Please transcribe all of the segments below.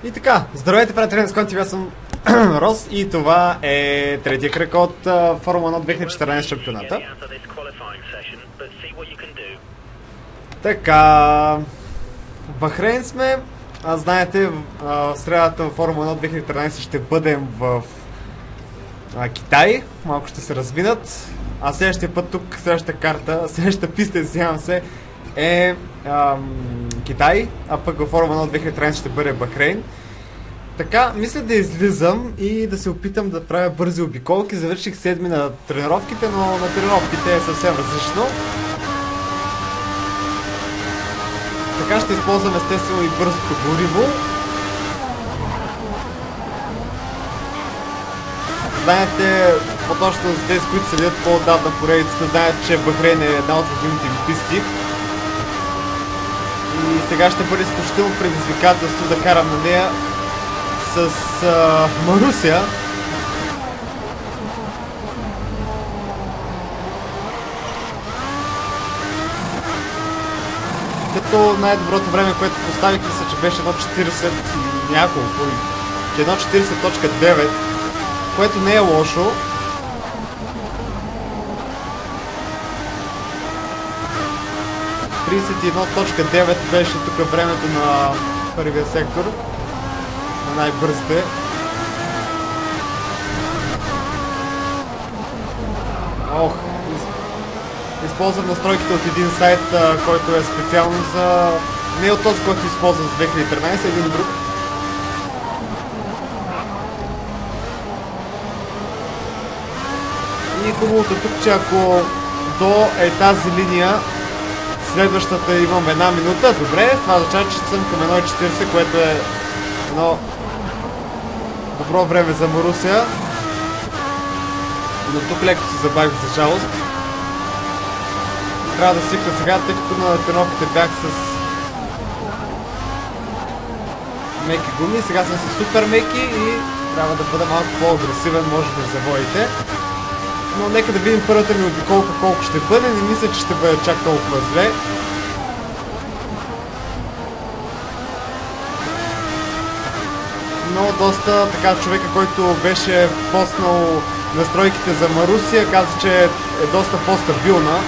И така, здравейте, приятели, с който аз съм Рос и това е третия кръг от Формула 1 2014 шампионата. Така, в Бахрейн сме, знаете, в средата в Формула 1 2013 ще бъдем в Китай, малко ще се развинат, а следващия път тук, следващата карта, следващата писта, извинявам се, е Китай, а пък във Формула 1 2013 ще бъде Бахрейн. Така, мисля да излизам и да се опитам да правя бързи обиколки. Завърших седми на тренировките, но на тренировките е съвсем различно. Така ще използвам естествено и бързото гориво. Знаете, по-точно за тези, които следят по-отдавна поредицата, знаят, че Бахрейн е една от любимите ми писти. И сега ще бъде изключително предизвикателство да карам на нея с Марусия. Като най-доброто време, което поставих, мисля, че беше 1.40 и няколко, 1.40.9, което не е лошо. .9 беше тук времето на първия сектор, на най-бързите. Използвам настройките от един сайт, който е специално за... не от този, който използвам за 2013, един друг. И хубавото тук, че ако до тази линия следващата имам една минута, добре, това означава, че съм към 1.40, което е едно добро време за Марусия. Но тук леко се забавих за жалост. Трябва да свикна сега, тъй като на тренировките бях с меки гуми, сега съм с супер меки и трябва да бъда малко по-агресивен, може би, в завоите. Но нека да видим първата ми обиколка колко ще бъде, не мисля, че ще бъде чак толкова зле. Но доста така човека, който беше поснал настройките за Марусия, каза, че е доста по-стабилна,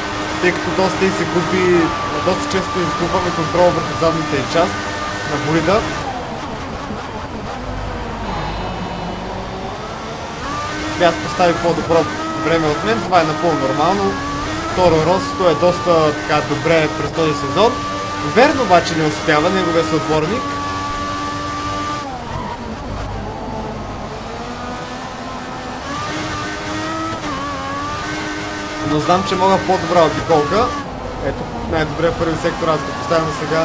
тъй като доста и се губи, доста често изгубваме контрол върху задната и част на болида. Бях постави по-добро време от мен, това е напълно нормално. Торо Росо е доста така добре през този сезон. Верно обаче не успява неговия съотборник. Но знам, че мога по-добра обиколка. Ето, най-добре първи сектор, аз го поставям сега.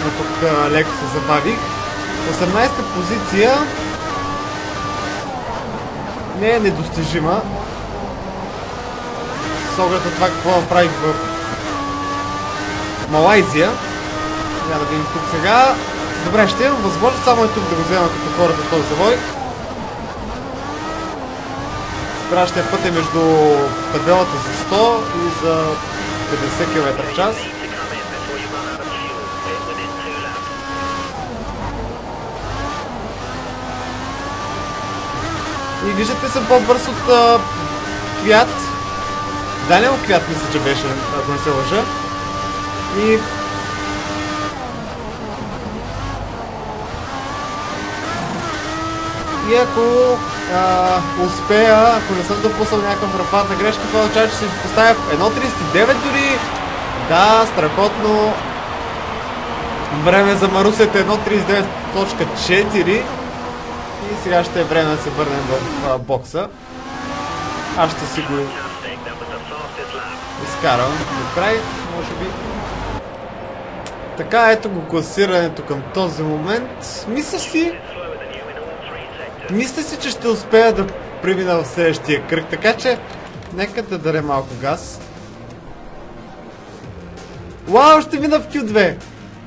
Но тук леко се забавих. 18-та позиция не е недостижима. С оглед на това какво направих в Малайзия. Няма да видим тук сега. Добре, ще имам възможност само и тук да го взема като хората в този завой. Спиращия път е между табелата за 100 и за 50 км в час. И виждате, съм по-бърз от Квят. Даниел Квят, мисля, че беше, ако не се лъжа. И ако успея, ако не съм допуснал някаква фрапантна грешка, това означава, че се поставя 1.39 дори. Да, страхотно. Време за Марусията е 1.39.4. И сега ще е време да се върнем в бокса. Аз ще си го изкарам до край, може би. Така, ето го класирането към този момент. Мисля си, че ще успея да премина в следващия кръг, така че нека да даде малко газ. Вау, ще мина в Q2!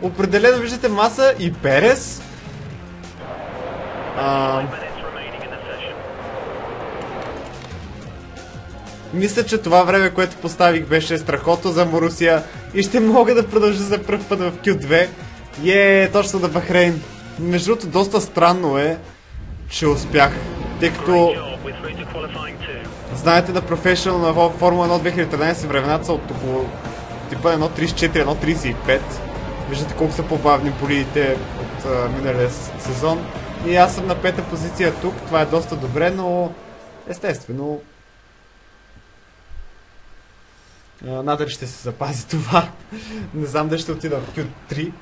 Определено виждате Маса и Перес. Мисля, че това време, което поставих, беше страхотно за Марусия и ще мога да продължа за пръв път в Q2. Точно на Бахрейн. Между другото, доста странно е, че успях, тъй като знаете, на Professional на Формула 1 2013 времената са от около типа 1.34, 1.35. Виждате колко са по-бавни болидите от миналия сезон. И аз съм на 5-та позиция тук, това е доста добре, но естествено надали ще се запази това. Не знам дали ще отида в Q3.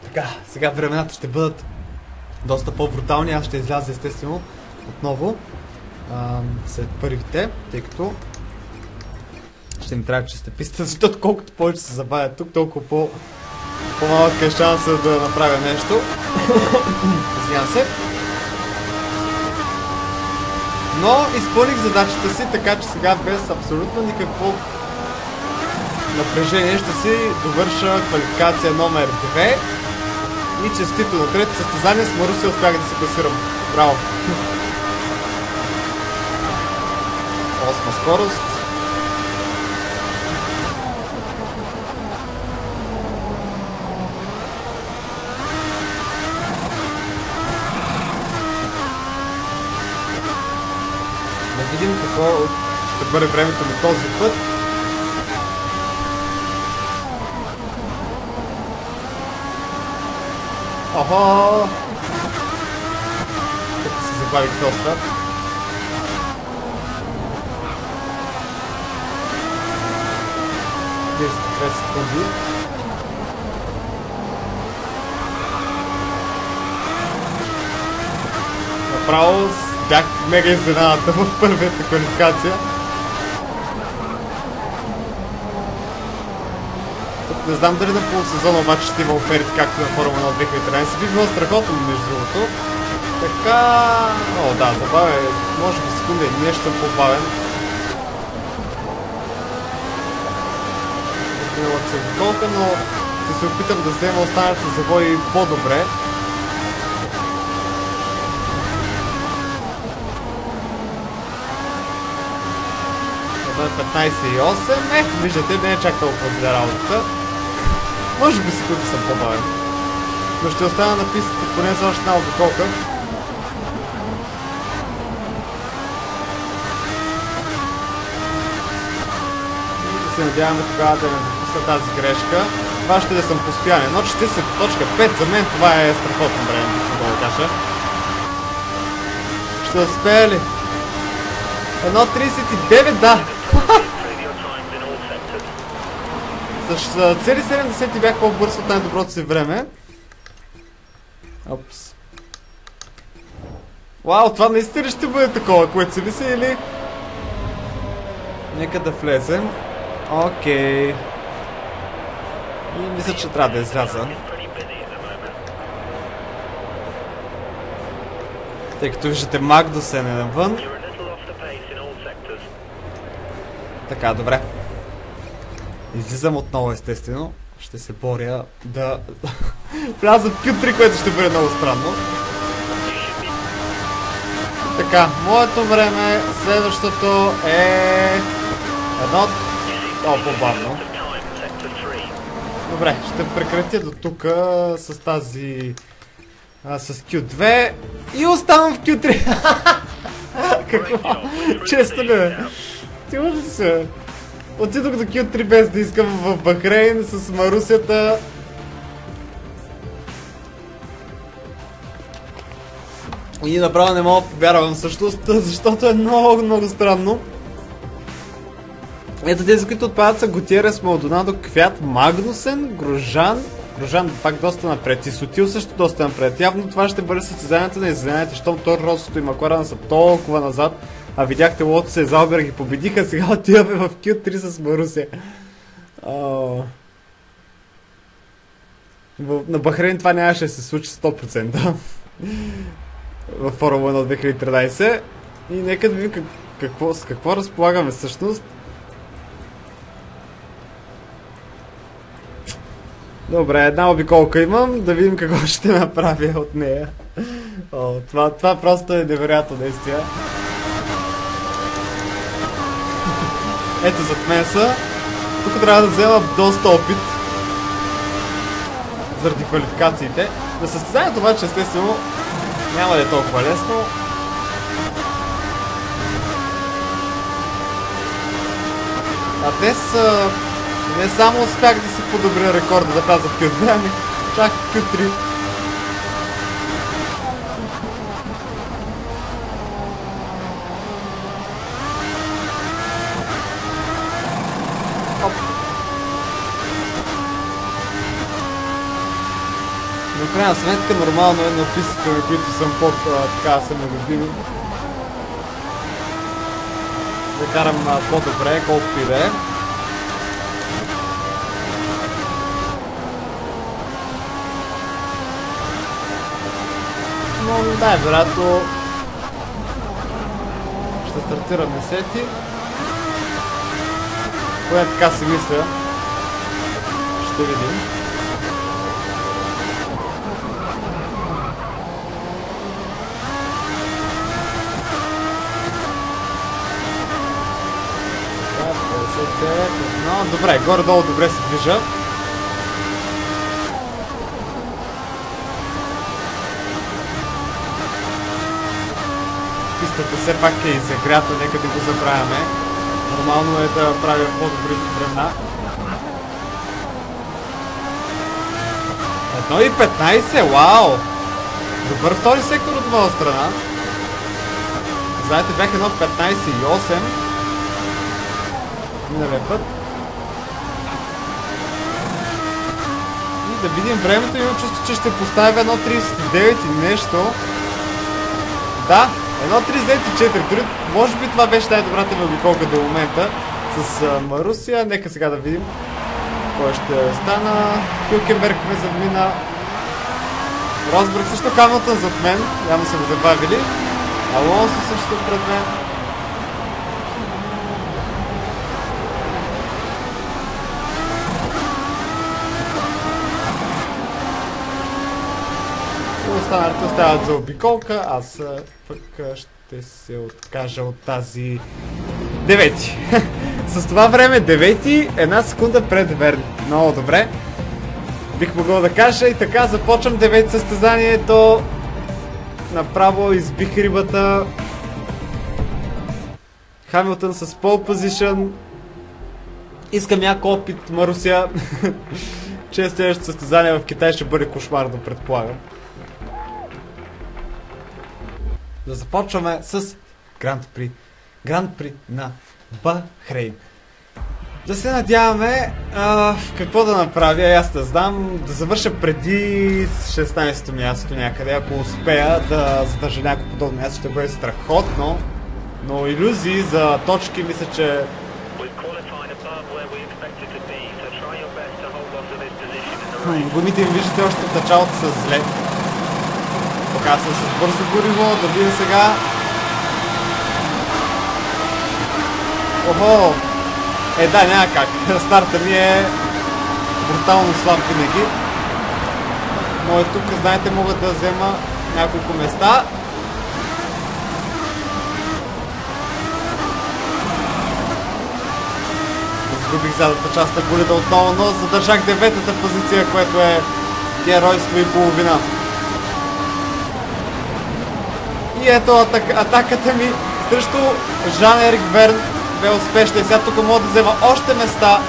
Така, сега времената ще бъдат доста по-брутални, аз ще изляза естествено отново след първите, тъй като ще ми трябва чиста писта, защото колкото повече се забавя тук, толкова по-малък е шанса да направя нещо. Извинявам се. Но изпълних задачата си, така че сега без абсолютно никакво напрежение ще си довърша квалификация номер 2. И честито на трето състезание с Марусия успях да се класирам. Браво! 8 скорост. Да видим какво ще бъде времето на този път. Охо! Тук се забавих доста. Секунди. Направо бях мега изненаната в първата квалификация. Тук не знам дали на полусезона обаче ще има оферти, както на Формула 1 2013. Би било страхотно, между другото. Така... О, да, забавя. Може би секунда и нещо по-бавен. Миналата се обиколка, но ще се опитам да взема останалите завои по-добре. На 15,8. Виждате, не е чак толкова зле работата. Може би секунди съм по-бавен. Но ще остана на пистата поне за още една обиколка. Се надяваме тогава да не допусна тази грешка. Това ще да съм постоянен. Но 40.5 за мен това е страхотно време, да го кажа. Ще успея ли? 1.39, да! С цели 70 бях по-бърз от най-доброто си време. Опс. Вау, това наистина ще бъде такова, което си мисля, или... Нека да влезем. Окей. И мисля, че трябва да изляза. Тъй като виждате, Магнусен е навън. Така, добре. Излизам отново, естествено. Ще се боря да вляза в Q3, което ще бъде много странно. Така, моето време, следващото е... едно... О, по-бавно. Добре, ще прекратя до тук с тази... с Q2 и оставам в Q3. Какво? Често ли бе? Ти може ли се? Отидох до Q3 без да искам в Бахрейн с Марусията. И направо не мога да повярвам всъщност, защото е много, много странно. Ето тези, които отпадат са Готиерес, Малдонадо, Квят, Магнусен, Грожан. Грожан пак доста напред и Сотил също доста напред. Явно това ще бъде състезанието на извинението, щом Тор Росото и Макларен са толкова назад. А видяхте, Лотос и Залбер ги победиха, сега отиваме в Q3 с Марусия. На Бахрейн това нямаше да се случи 100%. В Формула 1 2013. И нека да видим с какво разполагаме всъщност. Добре, една обиколка имам, да видим какво ще направя от нея. О, това просто е невероятно наистина. Ето зад мен са. Тук трябва да взема доста опит заради квалификациите. На състезанието обаче естествено няма да е толкова лесно. А днес не само успях да си подобря рекорда да вляза в Q2, ами чак в Q3. Но в крайна сметка нормално е на пистите, на които съм така са ми любими. Да карам по-добре, колкото и да е. Но най-вероятно ще стартирам десети. Поне така си мисля. Ще видим. Но добре, горе-долу добре се движа. Пистата все пак е изигрята, нека да го забравяме. Нормално е да правя по-добри времена. 1,15, вау! Добър втори сектор от моя страна. Знаете, бях 1,15,8 миналия път. И да видим времето, имам чувство, че ще поставя 1,39 и нещо. Да, 1,39,4. Дори може би това беше най-добрата ми обиколка до момента с Марусия. Нека сега да видим кой ще стана. Хюлкенберг ме задмина. Росбърг също, Хамилтън зад мен. Явно са го забавили. Алонсо също пред мен. Останалите остават за обиколка, аз пък ще се откажа от тази девети. С това време девети, една секунда пред Верни. Много добре. Бих могъл да кажа и така започвам девети състезанието. Направо избих рибата. Хамилтън с пол позишън. Искам някакъв опит, Марусия. Че следващото състезание в Китай ще бъде кошмарно, предполагам. Да започваме с Гранд При на Бахрейн. Да се надяваме какво да направя, аз да знам, да завърша преди 16-то място някъде, ако успея да задържа някакво подобно място, ще бъде страхотно, но илюзии за точки мисля, че гумите им виждате още от началото са зле. Така съм с бързо гориво, да видим сега. Охо! Да, няма как. Старта ми е брутално слаб винаги. Но и тук, знаете, мога да взема няколко места. Изгубих задната част на болида отново, но задържах деветата позиция, което е геройство и половина. И ето атаката ми срещу Жан-Ерик Верн бе успешна и сега тук мога да взема още места.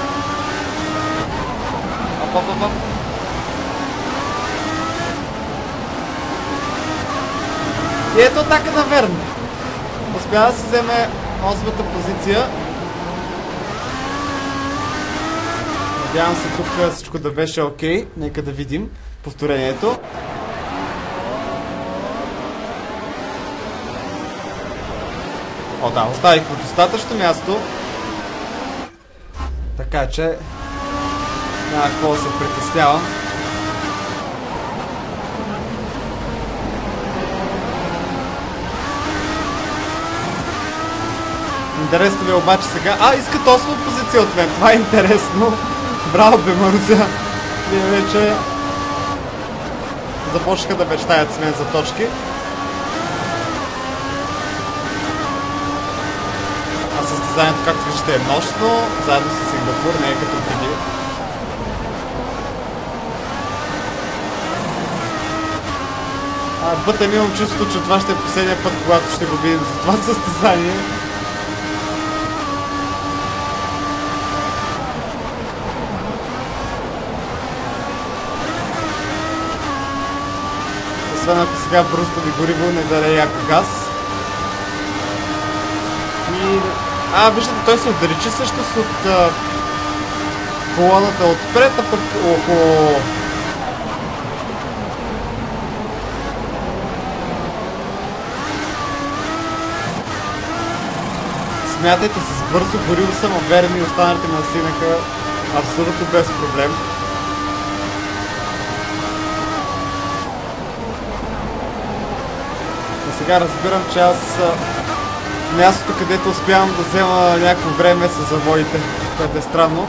И ето атака на Верн. Успя да си вземе 8-та позиция. Надявам се тук всичко да беше окей. Нека да видим повторението. О, да, оставихме достатъчно място. Така че няма какво да се притеснявам. Интересно ми е обаче сега. Искат 8 позиция от мен. Това е интересно. Браво, бе, Марузя. Вие вече започнаха да мечтаят с мен за точки. А състезанието, както виждате, е нощно, заедно с Сингапур, не е като преди. Бътън имам чувството, че това ще е последния път, когато ще го видим за това състезание. Освен ако сега бруско ми гориво не даде яко газ. И... виждате, той се отдалечи също от колоната отпред, а пък около... Смятайте, с бързо гориво съм уверен и останалите ме настигнаха абсолютно без проблем. И сега разбирам, че аз мястото, където успявам да взема някакво време са завоите, което е странно.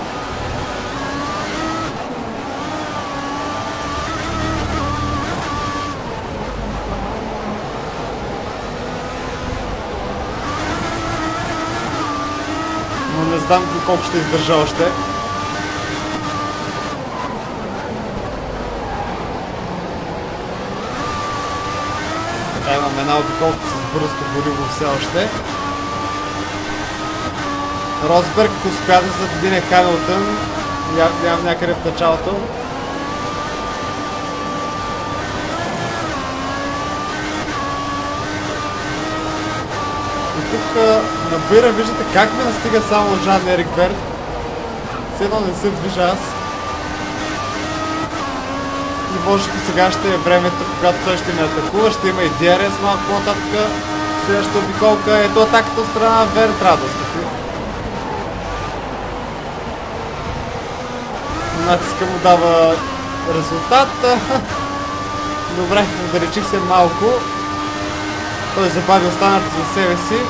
Но не знам колко ще издържа още. Така, имам една обиколка с бързото гориво все още. Росберг успя да задвине Хамилтън. Нямам някъде в началото. И тук набира, виждате как ме настига само Жан-Ерик Верт. Все едно не се движа аз. И може би сега ще е времето, когато той ще ме атакува. Ще има и DRS малко по-нататък. Следващата обиколка, ето атаката от страна Верт, радост. Натиска му дава резултат. Добре, отдалечих се малко. Той забави останалите за себе си.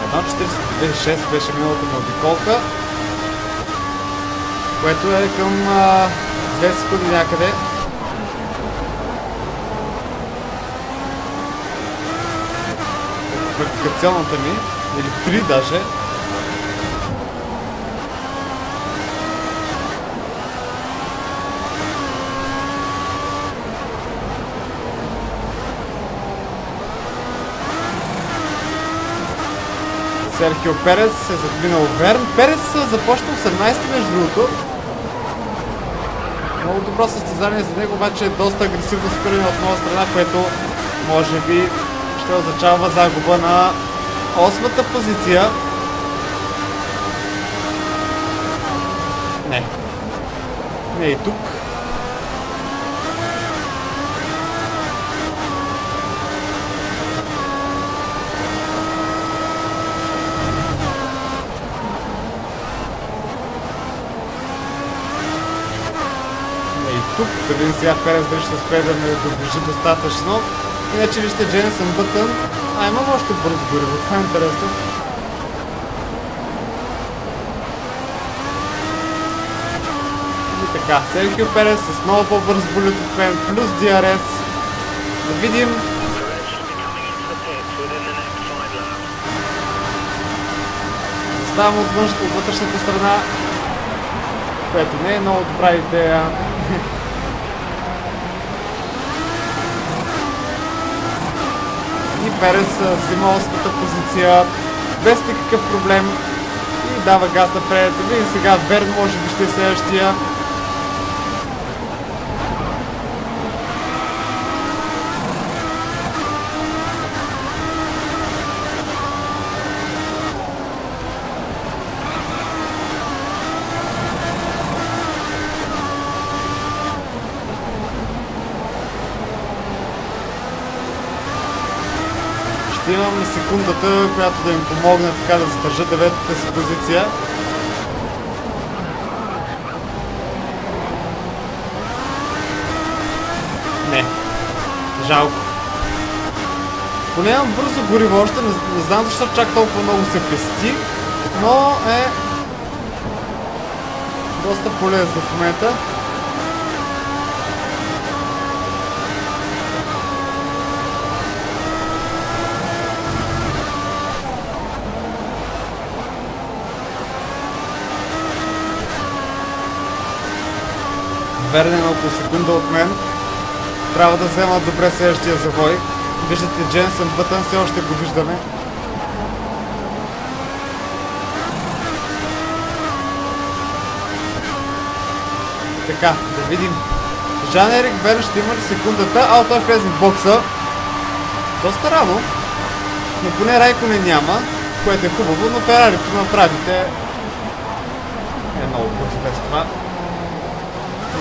Едно 42,6 беше миналата на обиколка, което е към 2 секунди някъде. Квалификационната ми, или 3 даже. Серхио Перес е задминал Верн. Перес започна 18-ти между другото. Много добро състезание за него, обаче е доста агресивно спиране от моя страна, което може би ще означава загуба на 8-та позиция. Не. Не и тук. Тук, да видим сега Перес дали ще успее да ме доближи достатъчно. Иначе вижте Дженсън Бътън. Имам още бързо гориво, това е интересно. И така, Серхио Перес с много по-бърз болид от мен, плюс DRS. Да видим. Заставам от вътрешната страна, което не е много добра идея. И Перес взима 8-та позиция без никакъв проблем и дава газ напред. Видим сега Верн може би ще е следващия. Ще имам секундата, която да им помогне така да задържа 9-та си позиция. Не. Жалко. Поне имам бързо гориво още, не знам защо чак толкова много се пести, но е доста полезно в момента. Верне на около секунда от мен. Трябва да взема добре следващия завой. Виждате Дженсън Бътън, все още го виждаме. Така, да видим. Жан-Ерик Верн ще има ли секундата? Той влезе в бокса. Доста рано. Но поне Райконен няма, което е хубаво, но Ферарито направите е много бързо без това.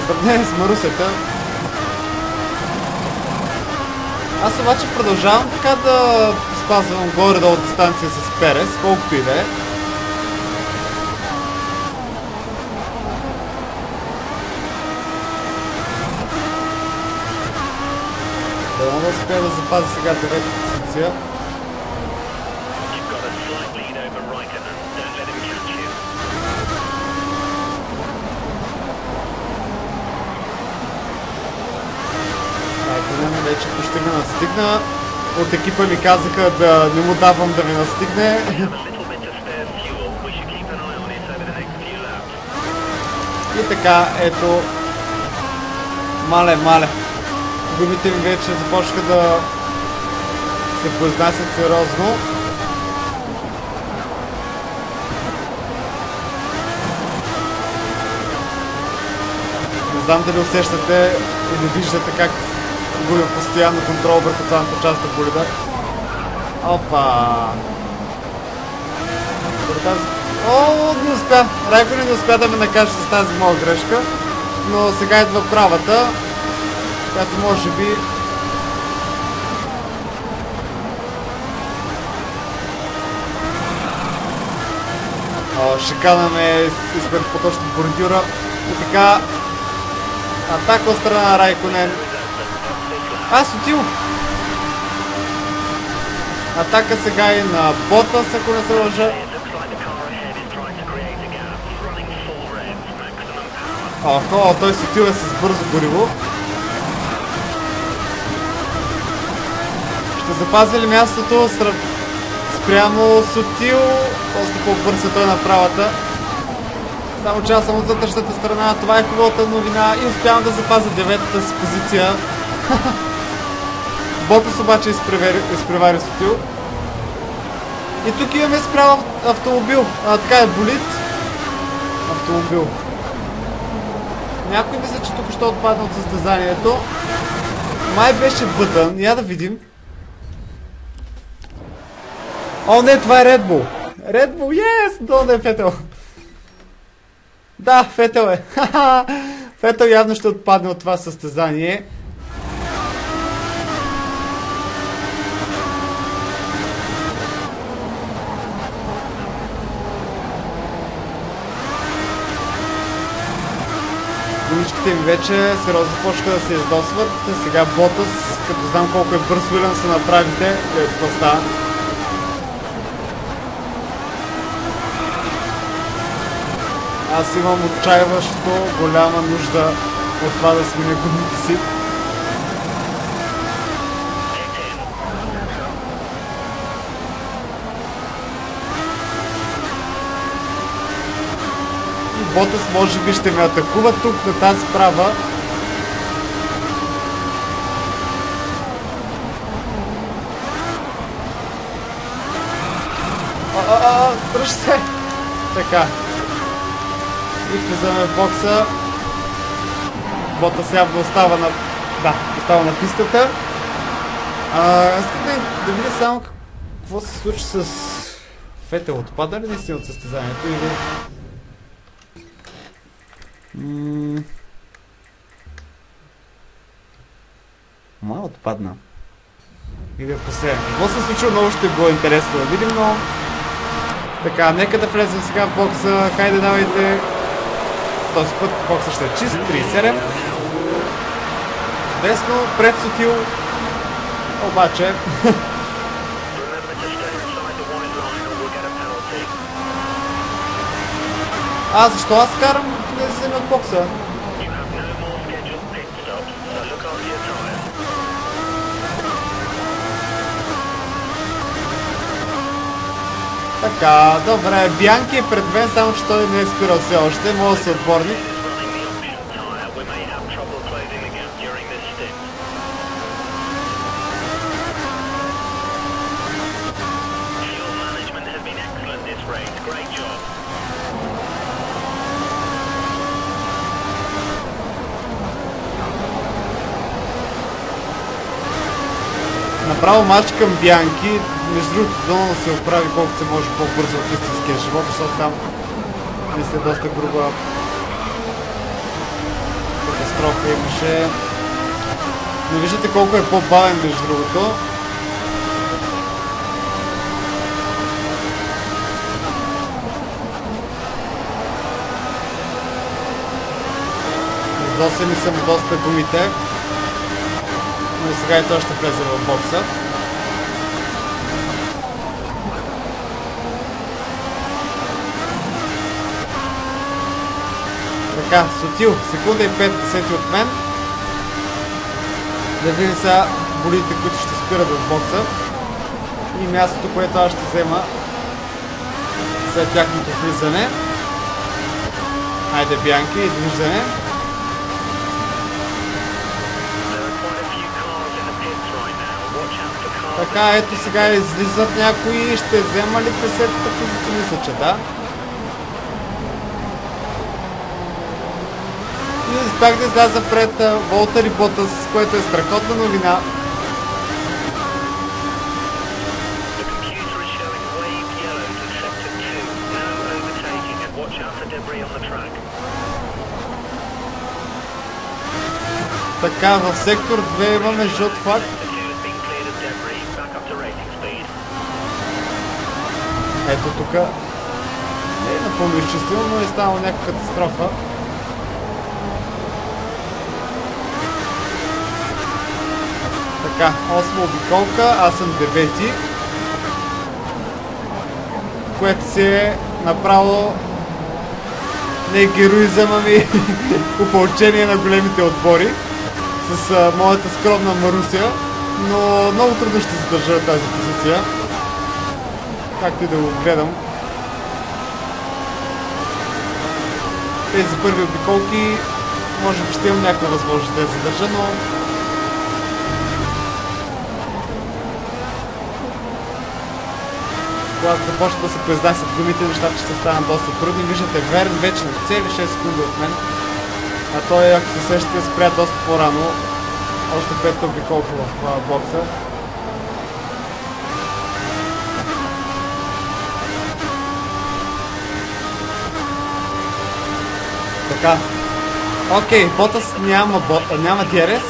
Сравнение с Марусета. Аз обаче продължавам така да спазвам горе-долу дистанция с Перес, колкото и да е. Дано да успея да запазя сега 9-та позиция. Вече почти ме настигна. От екипа ми казаха да не му давам да ме настигне. И така, ето. Мале. Гумите ми вече започнаха да се произнасят сериозно. Не знам дали усещате или виждате как губя постоянно контрол върху задната част на болида. Опа! Не успя! Райконен не успя да ме накаже с тази моя грешка, но сега идва правата, която може би шиканаме изпред поточно бордюра. И така, атака от страна на Райконен. Сотил! Атака сега и на Ботас, ако не се лъжа. Той Сотил е с бързо гориво. Ще запази ли мястото спрямо Сотил? Просто по-бърз е той на правата. Само че аз съм от вътрешната страна. Това е хубавата новина и успявам да запазя 9-та си позиция. Ботас обаче изпревари Сотил. И тук имаме справа автомобил. Така е болид. Автомобил. Някой мисля, че тук ще отпадна от състезанието. Май беше Бътън. Я да видим. Не, това е Red Bull. Red Bull, yes! Долу да е Фетел. Да, Фетел е. Фетел явно ще отпадне от това състезание. Гумичките ми вече сериозно започнаха да се издосват. Сега Ботас, като знам колко е бърз Уилям са направите, какво става. Аз имам отчаиващо голяма нужда от това да сменя гумите си. Ботас може би ще ме атакува тук на тази права. Дръж се! Така. И влизаме в бокса. Ботас явно остава на... Да, остава на пистата. Искам да видя само какво се случи с Фетел. Отпада ли наистина от състезанието или... отпадна. Или последен. Какво се случва, много ще било интересно да видим, но... Така, нека да влезем сега в бокса. Хайде, давайте. Този път бокса ще е чист. 37. Чудесно. Пред Сотил. Обаче... Защо аз карам да се вземе от бокса? Така, добре, Бянки е пред мен, само че той не е спирал все още, мога да се отборник. Направо матч към Бянки. Между другото, дано се оправи колкото се може по-бързо от истинския живот, защото там мисля доста груба катастрофа имаше. Но виждате колко е по-бавен между другото. Издосени са му доста гумите. Но и сега и той ще влезе в бокса. Така, Сотил, секунда и 5 десети от мен. Да видим сега болидите, които ще спират в бокса. И мястото, което аз ще взема след тяхното влизане. Айде, Бянки, и довиждане. Така, ето сега излизат някои. Ще взема ли 10-та позиция? Мисля, че да. И успях да изляза пред Волтър и Ботас, което е страхотна новина. Така, в сектор 2 имаме жълт флаг. Ето тук не е напълно изчистено, но е станало някаква катастрофа. Така, 8 обиколка, аз съм 9-ти. Което си е направо не героизъм, ами опълчение на големите отбори с моята скромна Маруся, но много трудно ще задържа тази позиция. Както и да го гледам. Тези първи обиколки може би ще имам някаква възможност да я задържа, но когато започнат да се произнасят гумите, нещата ще станат доста трудни. Виждате, Верн вече на цели 6 секунди от мен. А той, ако се сещате, спря доста по-рано. Още 5 обиколка в бокса. Така. Окей, Ботас няма DRS.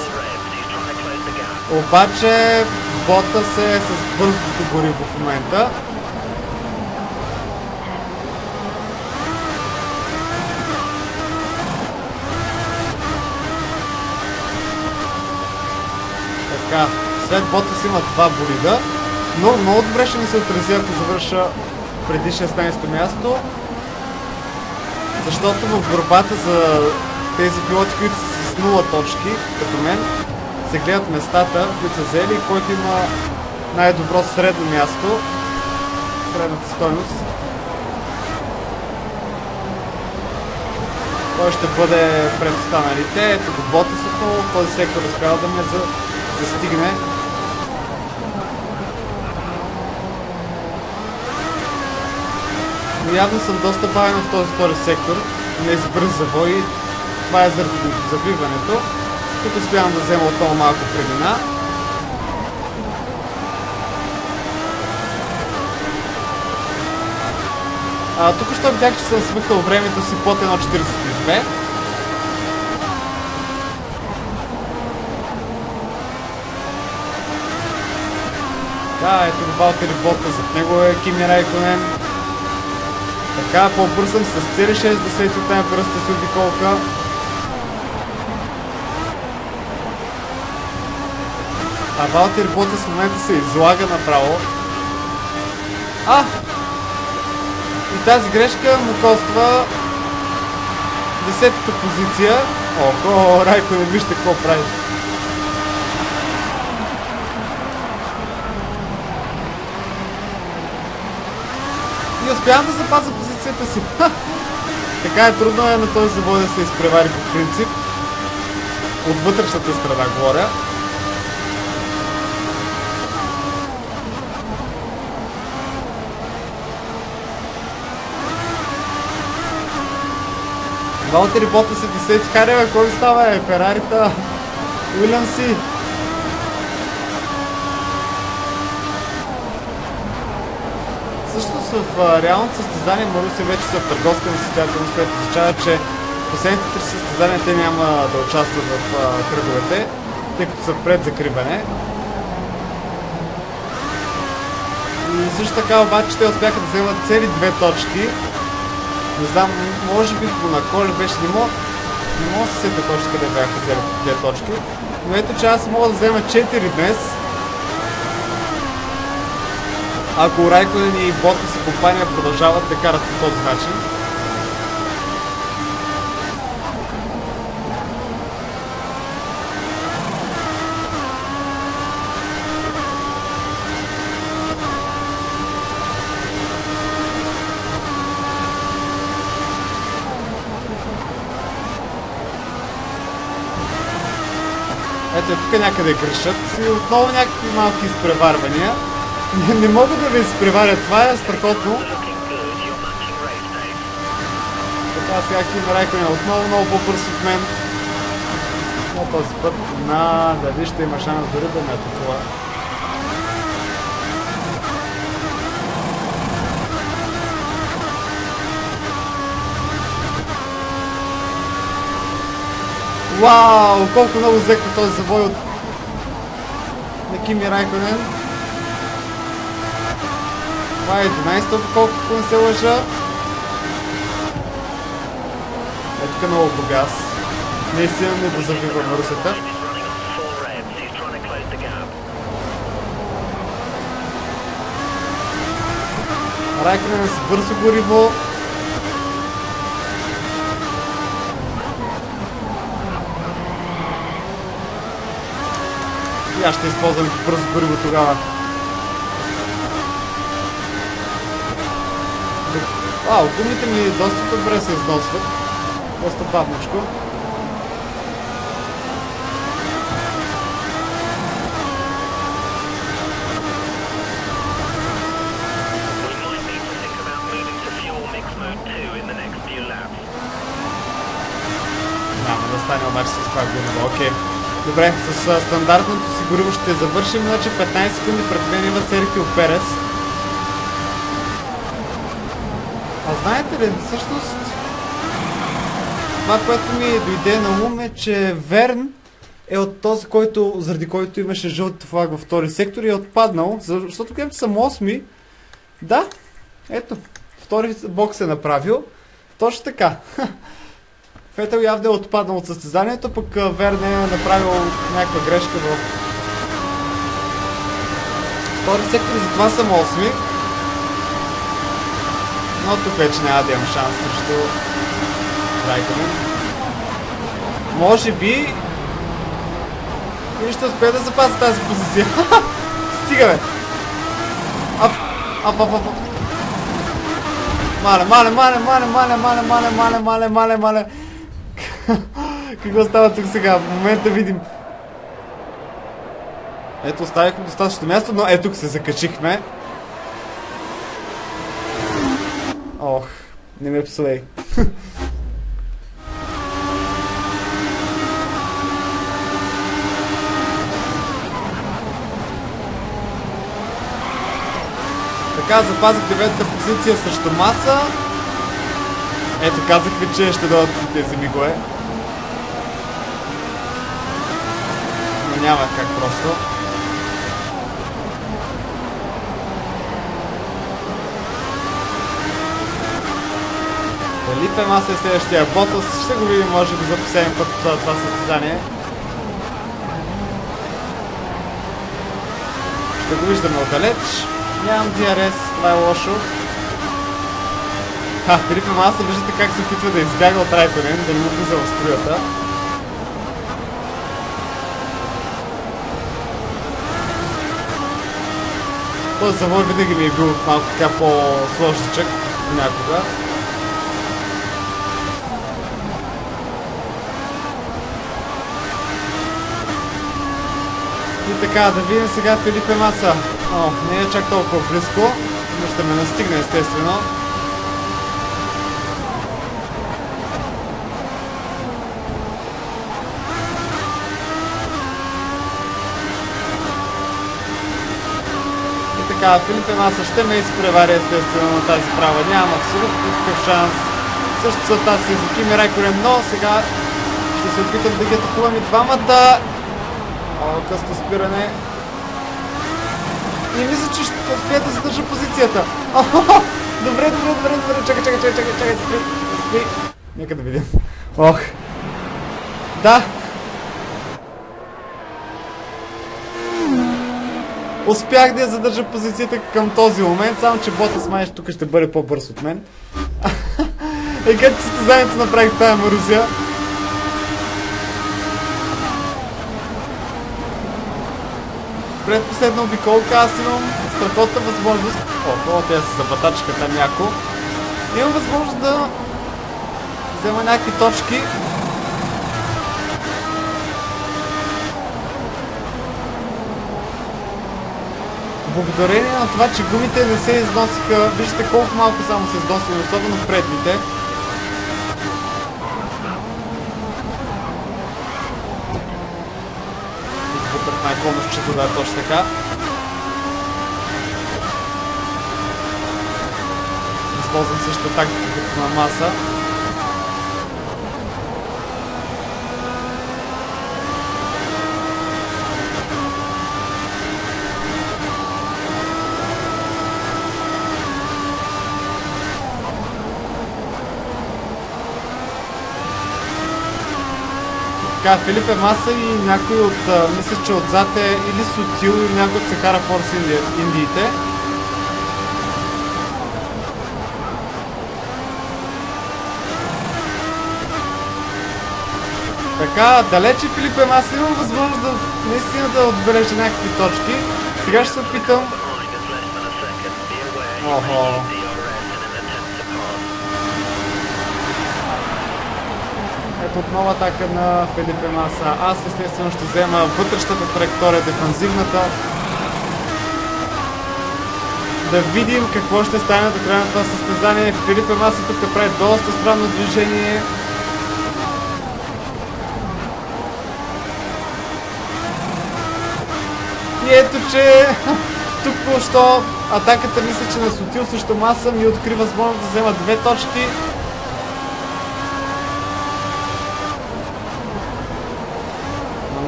Обаче Ботас е с бързото гориво в момента. Така, след Ботас има 2 болида, но много добре ще ми се отрази, ако завърша преди 16-то място, защото в борбата за тези пилоти, които са с 0 точки, като мен, се гледат местата, които са взели и който има най-добро средно място, средната стойност. Той ще бъде пред останалите. Ето го Ботас отново, в този сектор успява да ме застигне. Но явно съм доста бавен в този втори сектор, не с бърз завой. Това е заради забиването. Тук успявам да взема отново малко предина. Тук що видях, че съм смъкнал времето си под 1.42. Да, ето го Валтери Ботас, зад него е Кими Райконен. Така, по-бързам с цели 6 десети от най-бързата си обиколка. А Валтери Ботас в момента се излага направо. И тази грешка му коства 10-та позиция. Охо, Райко, не вижте какво прави. И успявам да запазя позицията си. Така е, трудно е на този завой да се изпревари по принцип. От вътрешната страна говоря. Валтери Ботас се 10. Хайде бе, кой става е? Ферарита, Уилямси. Всъщност в реалното състезание Марусия вече са в търговска несъстоятелност, което означава, че последните 3 състезания те няма да участват в кръговете, тъй като са в предзакриване. И също така обаче те успяха да вземат цели 2 точки. Не знам, може би в Монако ли беше, не мога да се сетя точно къде бяха взели 2 точки. Но ето, че аз мога да взема 4 днес. Ако Райконен и Ботас и компания продължават да карат по този начин. Ето тук някъде грешат и отново някакви малки изпреварвания. Не мога да ви изпреваря, това е страхотно. Така сега Кими Райконен отново много по-бърз от мен. Но този път, дали ще има шанс дори да ме атакува. Вау, колко много взехме този завой от на Кими Райконен. Това е 11-то, колкото не се лъжа. Е, тук много богас. Наистина не го завива Марусята. Райконен с бързо гориво. И аз ще използвам бързо гориво тогава. Вау, гумите ми доста добре се износват. Доста бавничко. Няма да стане обаче с това гориво. Окей. Добре, с стандартното си гориво ще завършим. Значи 15 секунди пред мен има Серхио Перес. А знаете ли, всъщност това, което ми дойде на ум е, че Верн е от този, заради който имаше жълти флаг във втори сектор и е отпаднал, защото когато съм 8-ми, да, ето, втори бокс е направил, точно така. Фетел явно е отпаднал от състезанието, пък Верн е направил някаква грешка в втори сектор и затова съм 8-ми. Но тук вече няма да имам шанс срещу Райконен. Може би и ще успея да запазя тази позиция. Стига бе! Ап. Мале. Какво става тук сега? В момента видим. Ето, оставихме достатъчно място, но ето тук се закачихме. Ох, не ме псувай. Така, запазих 9-та позиция срещу Маса. Ето, казах ви, че ще дойдат тези мигове. Но няма как просто. Фелипе Маса е следващия. Ботас ще го видим, може би, за последен път това състезание. Ще го виждаме отдалеч. Нямам DRS, това е лошо. Филипе Маса, виждате как се опитва да избяга от Райконен, да не му влиза в струята. Този завой винаги ми е бил малко така по-сложничък понякога. И така, да видим сега Филипе Маса. О, не е чак толкова близко, но ще ме настигне естествено. И така, Филипе Маса ще ме изпревари естествено на тази права. Няма абсолютно никакъв шанс. Също целта си за Кими Райконен, но сега ще се опитам да ги атакувам и двамата. О, късно спиране. И мисля, че ще успея да задържа позицията. Добре, чакай, спри. Нека да видим. Ох. Да. Успях да я задържа позицията към този момент, само че Ботас май тук ще бъде по-бърз от мен. И като състезанието направих тая Марусия. Предпоследна обиколка, аз имам страхотна възможност. О, те са запатачка там яко. Имам възможност да взема някакви точки. Благодарение на това, че гумите не се износиха, виждате колко малко само се износили, особено предните. Помощчето, да, точно така. Използвам също тактиката на Маса. Така, Филипе Маса и някой от, мисля, че отзад е или Сотил, или някой от Сахара Форс Индиите. Така, далече Филипе Маса имам възможност да наистина да отбележа някакви точки. Сега ще се опитам. Охо. Ето отново атака на Филипе Маса. Аз естествено ще взема вътрешната траектория, дефанзивната. Да видим какво ще стане до края на това състезание. Филипе Маса тук прави доста странно движение. И ето, че тук по-що атаката, мисля, че на Сотил срещу Маса ми откри възможност да взема две точки.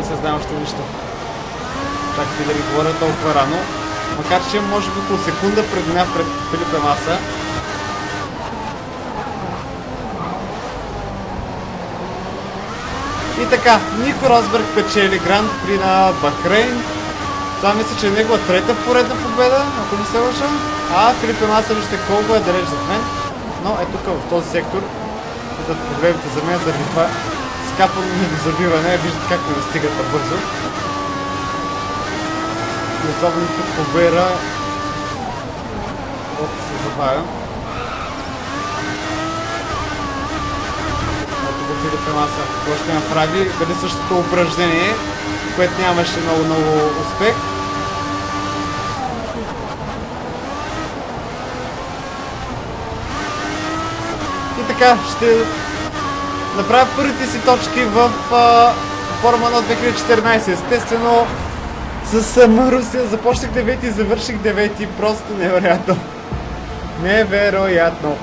Не знам още нищо. Чакайте да ви говоря толкова рано. Макар че може би около секунда предмя пред Филипе Маса. И така, Нико Росберг печели Гран При на Бахрейн. Това мисля, че е негова трета поредна победа, ако не се лъжа. А Филипе Маса вижте колко е далеч зад мен. Но е тук в този сектор. Идват проблемите за мен, заради това скапано ми до забиване, виждате как ме настигат бързо. И особено тук по Бейра доста се забавя. Ето го Филипе Маса, какво ще направи? Дали същото упражнение, което нямаше много успех. И така, ще направя първите си точки в Формула 1 2014. Естествено, с Марусия започнах 9 и завърших 9. Просто невероятно. Невероятно.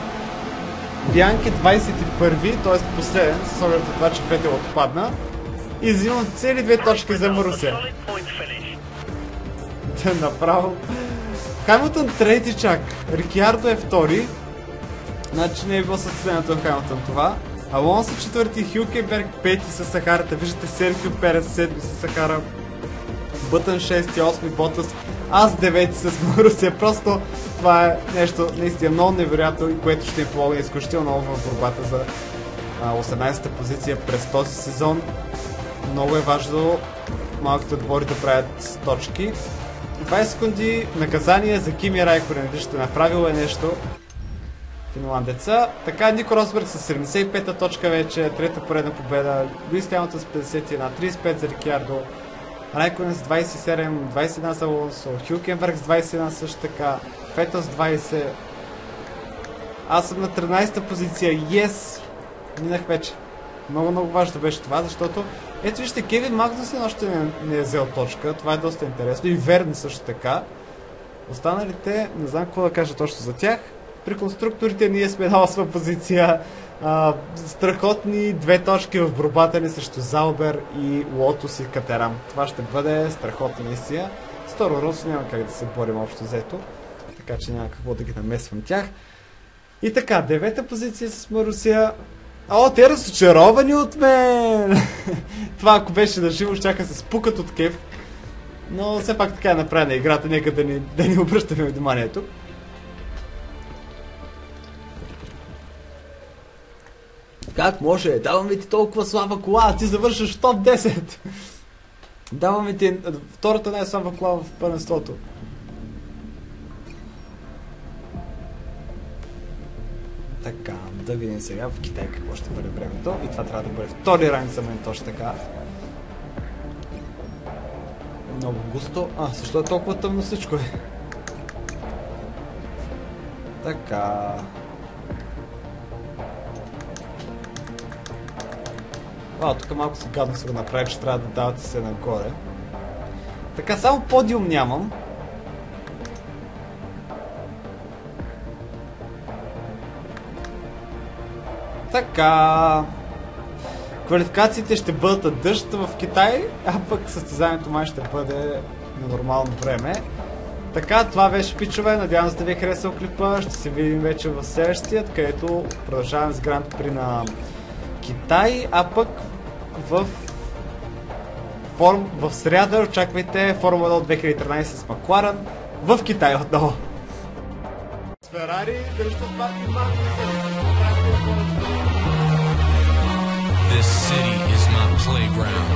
Бянки 21, т.е. последен, с оглед на това, че Фетел отпадна. И взимам цели 2 точки за Марусия. Да, направо. Хамилтън трети чак. Рикиардо е втори. Значи не е било състезанието на Хамилтън това. Алонсо четвърти, Хюлкенберг пети с Сахарата. Виждате Серхио Перес седми с Сахара. Бътън 6, 8 Ботас. Аз 9 с Марусия. Просто това е нещо наистина много невероятно и което ще ни помогне изключително много в борбата за 18-та позиция през този сезон. Много е важно малките отбори да правят точки. 20 секунди наказание за Кими Райконен. Вижте, направил е нещо финландеца. Така, Нико Росберг с 75-та точка вече, трета поредна победа. Луис Хемилтън с 51, 35 за Рикиардо. Райконен с 27, 21 за Алонсо, Хюлкенберг с 21 също така, Фетъл с 20. Аз съм на 13-та позиция, yes! Минах вече. Много важно беше това, защото ето вижте, Кевин Магнусен още не е взел точка, това е доста интересно и Верн също така. Останалите, не знам какво да кажа точно за тях. При конструкторите ние сме на 8-та позиция. Страхотни 2 точки в борбата ни срещу Заубер и Лотос и Катерам. Това ще бъде страхотна мисия. С Торо Росо няма как да се борим общо взето, така че няма какво да ги намесвам тях. И така, 9-та позиция с Марусия. О, те разочаровани от мен! Това ако беше на живо, щяха се спукат от кеф. Но все пак така е направена играта, нека да ни обръщаме вниманието. Как може? Даваме ти толкова слаба кола, ти завършиш топ 10. Даваме ти втората най-слаба кола в първенството. Така, да видим сега в Китай какво ще бъде времето. И това трябва да бъде втори ранг за мен точно така. Много густо. Защо е толкова тъмно всичко е? Така. Тук малко се гадно се го направи, че трябва да давате се нагоре. Така, само подиум нямам. Така. Квалификациите ще бъдат дъжд в Китай, а пък състезанието май ще бъде на нормално време. Така, това беше, пичове. Надявам се да ви е харесал клипа. Ще се видим вече в следващия, където продължаваме с Гранд При на Китай, а пък в сряда очаквайте Формула 1 от 2013 с Макларен в Китай отново. С Ферари, държа с Мартин Магнусен. This city is my playground.